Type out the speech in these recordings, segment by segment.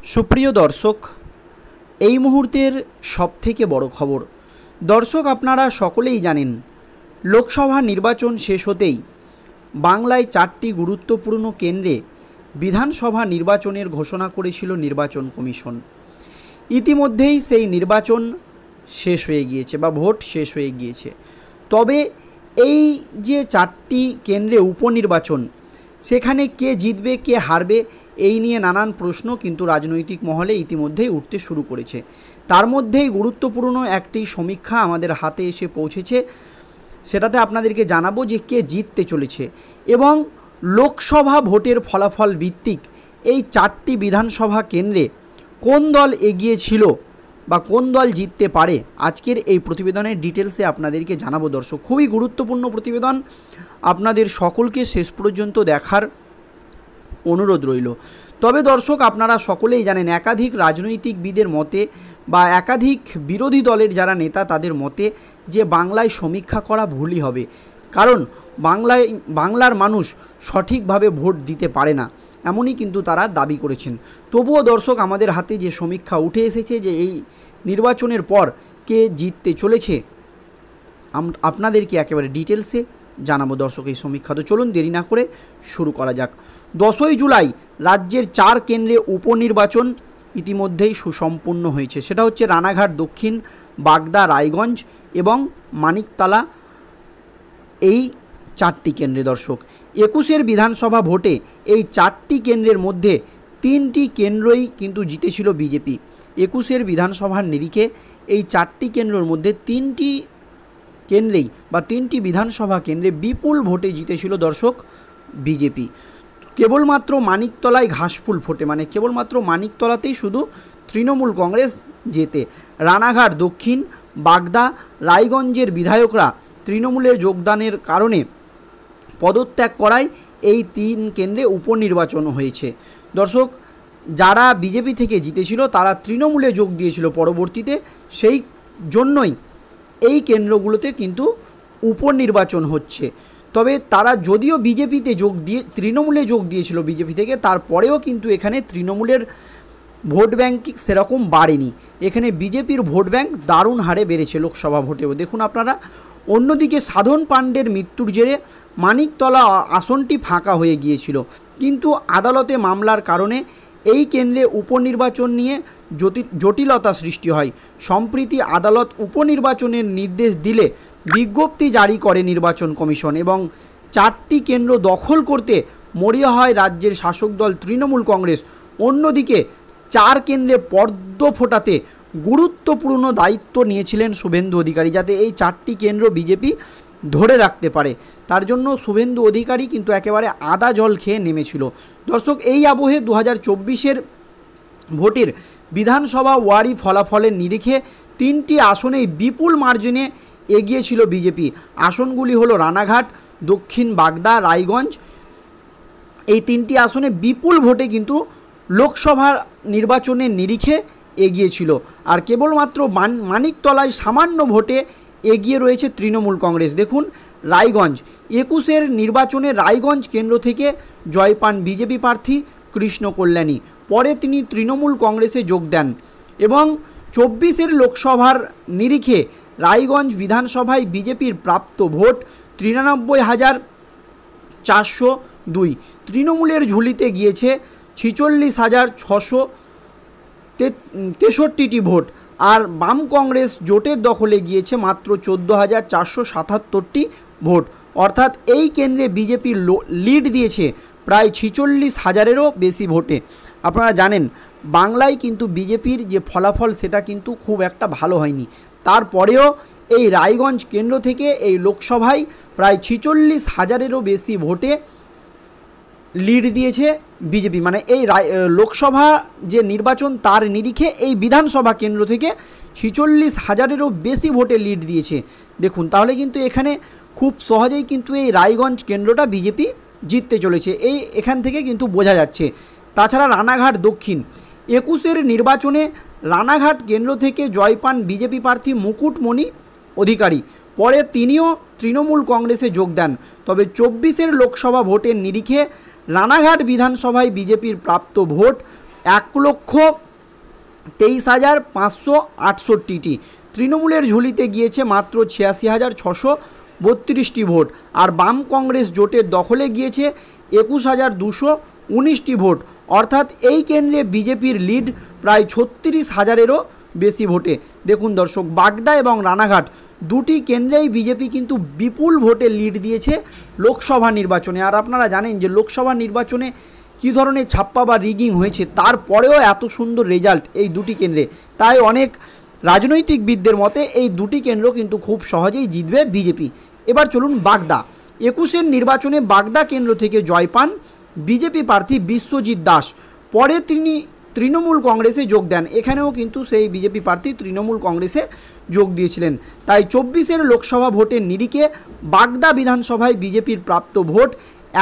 সুপ্রিয় দর্শক, এই মুহূর্তের সবথেকে বড় খবর। দর্শক, আপনারা সকলেই জানেন লোকসভা নির্বাচন শেষ হতেই বাংলায় 4টি গুরুত্বপূর্ণ কেন্দ্রে বিধানসভা নির্বাচনের ঘোষণা করেছিল নির্বাচন কমিশন। ইতিমধ্যেই সেই নির্বাচন শেষ হয়ে গিয়েছে বা ভোট শেষ হয়ে গিয়েছে। তবে এই যে 4টি কেন্দ্রে উপনির্বাচন, সেখানে কে জিতবে কে হারবে এই নিয়ে নানান প্রশ্ন কিন্তু রাজনৈতিক মহলে ইতিমধ্যেই উঠতে শুরু করেছে। তার মধ্যেই গুরুত্বপূর্ণ একটি সমীক্ষা আমাদের হাতে এসে পৌঁছেছে, সেটাতে আপনাদেরকে জানাবো যে কে জিততে চলেছে এবং লোকসভা ভোটের ফলাফল ভিত্তিক এই 4টি বিধানসভা কেন্দ্রে কোন দল এগিয়ে ছিল বা কোন দল জিততে পারে। আজকের এই প্রতিবেদনের ডিটেলসে আপনাদেরকে জানাবো। দর্শক, খুবই গুরুত্বপূর্ণ প্রতিবেদন, আপনাদের সকলকে শেষ পর্যন্ত দেখার অনুরোধ রইল। তবে দর্শক, আপনারা সকলেই জানেন একাধিক রাজনৈতিকবিদের মতে বা একাধিক বিরোধী দলের যারা নেতা তাদের মতে যে বাংলায় সমীক্ষা করা ভুলই হবে, কারণ বাংলার মানুষ সঠিকভাবে ভোট দিতে পারে না, এমনই কিন্তু তারা দাবি করেছেন। তবুও দর্শক, আমাদের হাতে যে সমীক্ষা উঠে এসেছে যে এই নির্বাচনের পর কে জিততে চলেছে আপনাদেরকে একেবারে ডিটেলসে জানাবো। দর্শক, এই সমীক্ষা তো চলুন দেরি না করে শুরু করা যাক। 10ই জুলাই রাজ্যের 4 কেন্দ্রে উপনির্বাচন ইতিমধ্যেই সুসম্পন্ন হয়েছে। সেটা হচ্ছে রানাঘাট দক্ষিণ, বাগদা, রায়গঞ্জ এবং মানিকতলা, এই 4টি কেন্দ্রে। দর্শক, 21-এর বিধানসভা ভোটে এই 4টি কেন্দ্রের মধ্যে 3টি কেন্দ্রই কিন্তু জিতেছিল বিজেপি। 21-এর বিধানসভার নিরিখে এই 4টি কেন্দ্রের মধ্যে 3টি কেন্দ্রেই বা 3টি বিধানসভা কেন্দ্রে বিপুল ভোটে জিতেছিল দর্শক বিজেপি। কেবলমাত্র মানিকতলায় ঘাসফুল ফোটে, মানে কেবলমাত্র মানিকতলাতেই শুধু তৃণমূল কংগ্রেস জেতে। রানাঘাট দক্ষিণ, বাগদা, রায়গঞ্জের বিধায়করা তৃণমূলের যোগদানের কারণে পদত্যাগ করায় এই 3 কেন্দ্রে উপনির্বাচন হয়েছে। দর্শক, যারা বিজেপি থেকে জিতেছিল তারা তৃণমূলে যোগ দিয়েছিল পরবর্তীতে, সেই জন্যই এই কেন্দ্রগুলোতে কিন্তু উপনির্বাচন হচ্ছে। তবে তারা যদিও বিজেপিতে তৃণমূলে যোগ দিয়েছিল বিজেপি থেকে, তারপরেও কিন্তু এখানে তৃণমূলের ভোট ব্যাঙ্ক সেরকম বাড়েনি। এখানে বিজেপির ভোট ব্যাঙ্ক দারুণ হারে বেড়েছে লোকসভা ভোটেও, দেখুন আপনারা। অন্যদিকে সাধন পাণ্ডের মৃত্যুর জেরে মানিকতলা আসনটি ফাঁকা হয়ে গিয়েছিল, কিন্তু আদালতে মামলার কারণে এই কেন্দ্রে উপনির্বাচন নিয়ে জটিলতা সৃষ্টি হয়। সম্প্রতি আদালত উপনির্বাচনের নির্দেশ দিলে বিজ্ঞপ্তি জারি করে নির্বাচন কমিশন এবং 4টি কেন্দ্র দখল করতে মরিয়া হয় রাজ্যের শাসক দল তৃণমূল কংগ্রেস। অন্যদিকে 4 কেন্দ্রে পর্দ ফোটাতে গুরুত্বপূর্ণ দায়িত্ব নিয়েছিলেন শুভেন্দু অধিকারী, যাতে এই 4টি কেন্দ্র বিজেপি ধরে রাখতে পারে। তার জন্য শুভেন্দু অধিকারী কিন্তু একেবারে আদা জল খেয়ে নেমেছিল। দর্শক, এই আবহে 2024-এর ভোটের বিধানসভা ওয়ারি ফলাফলের নিরিখে 3টি আসনেই বিপুল মার্জিনে এগিয়েছিল বিজেপি। আসনগুলি হলো রানাঘাট দক্ষিণ, বাগদা, রায়গঞ্জ। এই 3টি আসনে বিপুল ভোটে কিন্তু লোকসভা নির্বাচনের নিরিখে এগিয়েছিল। আর কেবলমাত্র মানিকতলায় সামান্য ভোটে এগিয়ে রয়েছে তৃণমূল কংগ্রেস। দেখুন, রায়গঞ্জ 21-এর নির্বাচনে রায়গঞ্জ কেন্দ্র থেকে জয় পান বিজেপি প্রার্থী কৃষ্ণ কল্যাণী। পরে তিনি তৃণমূল কংগ্রেসে যোগ দেন এবং 24-এর লোকসভার নিরিখে রায়গঞ্জ বিধানসভায় বিজেপির প্রাপ্ত ভোট 93,402। তৃণমূলের ঝুলিতে গিয়েছে 46,663টি ভোট, আর বাম কংগ্রেস জোটের দখলে গিয়েছে মাত্র 14,477টি ভোট। অর্থাৎ এই কেন্দ্রে বিজেপি লিড দিয়েছে প্রায় 46,000-এরও বেশি ভোটে। আপনারা জানেন বাংলায় কিন্তু বিজেপির যে ফলাফল সেটা কিন্তু খুব একটা ভালো হয়নি, তারপরেও এই রায়গঞ্জ কেন্দ্র থেকে এই লোকসভায় প্রায় 46,000-এরও বেশি ভোটে লিড দিয়েছে বিজেপি। মানে এই লোকসভা যে নির্বাচন তার নিরিখে এই বিধানসভা কেন্দ্র থেকে 46,000-এরও বেশি ভোটে লিড দিয়েছে। দেখুন, তাহলে কিন্তু এখানে খুব সহজেই কিন্তু এই রায়গঞ্জ কেন্দ্রটা বিজেপি জিততে চলেছে, এখান থেকে কিন্তু বোঝা যাচ্ছে। তাছাড়া রানাঘাট দক্ষিণ 21-এর নির্বাচনে রানাঘাট কেন্দ্র থেকে জয় পান বিজেপি প্রার্থী মুকুটমণি অধিকারী। পরে তিনিও তৃণমূল কংগ্রেসে যোগ দেন। তবে 24-এর লোকসভা ভোটের নিরিখে রানাঘাট বিধানসভায় বিজেপির প্রাপ্ত ভোট 1,23,568টি। তৃণমূলের ঝুলিতে গিয়েছে মাত্র 86,632টি ভোট। আর বাম কংগ্রেস জোটের দখলে গিয়েছে 21,219টি ভোট। অর্থাৎ এই কেন্দ্রে বিজেপির লিড প্রায় 36,000-এরও বেশি ভোটে। দেখুন দর্শক, বাগদা এবং রানাঘাট দুটি কেন্দ্রেই বিজেপি কিন্তু বিপুল ভোটে লিড দিয়েছে লোকসভা নির্বাচনে। আর আপনারা জানেন যে লোকসভা নির্বাচনে কী ধরনের ছাপ্পা বা রিগিং হয়েছে, তারপরেও এত সুন্দর রেজাল্ট এই দুটি কেন্দ্রে। তাই অনেক রাজনৈতিকবিদদের মতে এই দুটি কেন্দ্র কিন্তু খুব সহজেই জিতবে বিজেপি। এবার চলুন বাগদা। 21-এর নির্বাচনে বাগদা কেন্দ্র থেকে জয় পান বিজেপি প্রার্থী বিশ্বজিৎ দাস। পরে তিনি তৃণমূল কংগ্রেসে যোগ দেন। এখানেও কিন্তু সেই বিজেপি প্রার্থী তৃণমূল কংগ্রেসে যোগ দিয়েছিলেন। তাই 24-এর লোকসভা ভোটের নিরিখে বাগদা বিধানসভায় বিজেপির প্রাপ্ত ভোট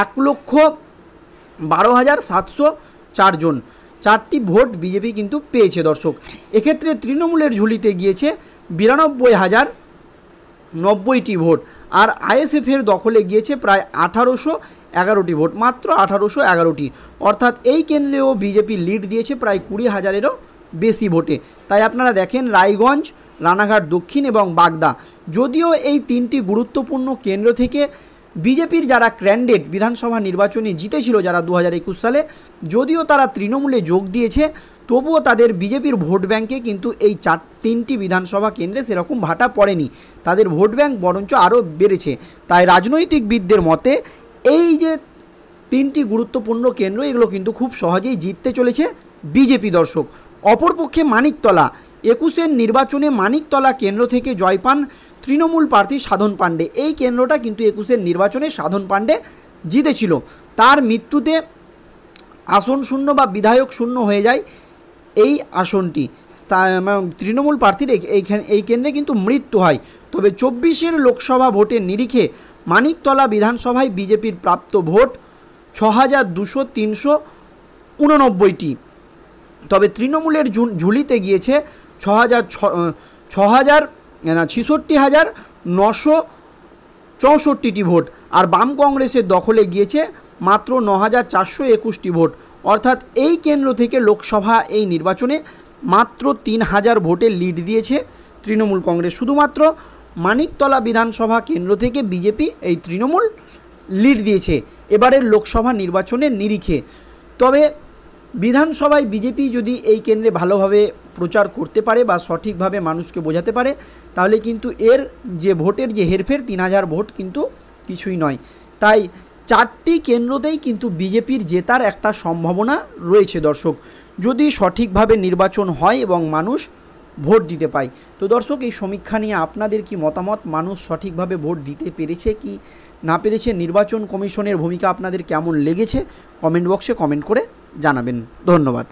1,12,704 জন। 4টি ভোট বিজেপি কিন্তু পেয়েছে দর্শক। এক্ষেত্রে তৃণমূলের ঝুলিতে গিয়েছে 92,090টি ভোট। আর আইএসএফের দখলে গিয়েছে প্রায় 1,811টি ভোট, মাত্র 1,811টি। অর্থাৎ এই কেন্দ্রেও বিজেপি লিড দিয়েছে প্রায় 20,000-এরও বেশি ভোটে। তাই আপনারা দেখেন রায়গঞ্জ, রানাঘাট দক্ষিণ এবং বাগদা, যদিও এই তিনটি গুরুত্বপূর্ণ কেন্দ্র থেকে বিজেপির যারা ক্যান্ডিডেট বিধানসভা নির্বাচনে জিতেছিল যারা 2021 সালে, যদিও তারা তৃণমূলে যোগ দিয়েছে, তবুও তাদের বিজেপির ভোট ব্যাঙ্কে কিন্তু এই তিনটি বিধানসভা কেন্দ্রে সেরকম ভাটা পড়েনি। তাদের ভোট ব্যাঙ্ক বরঞ্চ আরও বেড়েছে। তাই রাজনৈতিকবিদদের মতে এই যে তিনটি গুরুত্বপূর্ণ কেন্দ্র, এগুলো কিন্তু খুব সহজেই জিততে চলেছে বিজেপি দর্শক। অপরপক্ষে মানিকতলা, 21-এর নির্বাচনে মানিকতলা কেন্দ্র থেকে জয় পান তৃণমূল প্রার্থী সাধন পাণ্ডে। এই কেন্দ্রটা কিন্তু 21-এর নির্বাচনে সাধন পাণ্ডে জিতেছিল। তার মৃত্যুতে আসন শূন্য বা বিধায়ক শূন্য হয়ে যায় এই আসনটি। তৃণমূল প্রার্থীর এই কেন্দ্রে কিন্তু মৃত্যু হয়। তবে 24-এর লোকসভা ভোটের নিরিখে মানিকতলা বিধানসভায় বিজেপির প্রাপ্ত ভোট 6,389টি। তবে তৃণমূলের ঝুলিতে গিয়েছে 66,964টি ভোট। আর বাম কংগ্রেসের দখলে গিয়েছে মাত্র 9,421টি ভোট। অর্থাৎ এই কেন্দ্র থেকে লোকসভা এই নির্বাচনে মাত্র 3,000 ভোটে লিড দিয়েছে তৃণমূল কংগ্রেস। শুধুমাত্র মানিকতলা বিধানসভা কেন্দ্র থেকে বিজেপি এই তৃণমূল লিড দিয়েছে এবারের লোকসভা নির্বাচনের নিরিখে। তবে বিধানসভায় বিজেপি যদি এই কেন্দ্রে ভালোভাবে প্রচার করতে পারে বা সঠিকভাবে মানুষকে বোঝাতে পারে, তাহলে কিন্তু এর যে ভোটের যে হেরফের 3,000 ভোট কিন্তু কিছুই নয়। তাই 4টি কেন্দ্রতেই কিন্তু বিজেপির জেতার একটা সম্ভাবনা রয়েছে দর্শক, যদি সঠিকভাবে নির্বাচন হয় এবং মানুষ ভোট দিতে পায়। তো দর্শক, এই সমীক্ষা নিয়ে আপনাদের কি মতামত? মানুষ সঠিকভাবে ভোট দিতে পেরেছে কি না পেরেছে? নির্বাচন কমিশনের ভূমিকা আপনাদের কেমন লেগেছে? কমেন্ট বক্সে কমেন্ট করে জানাবেন। ধন্যবাদ।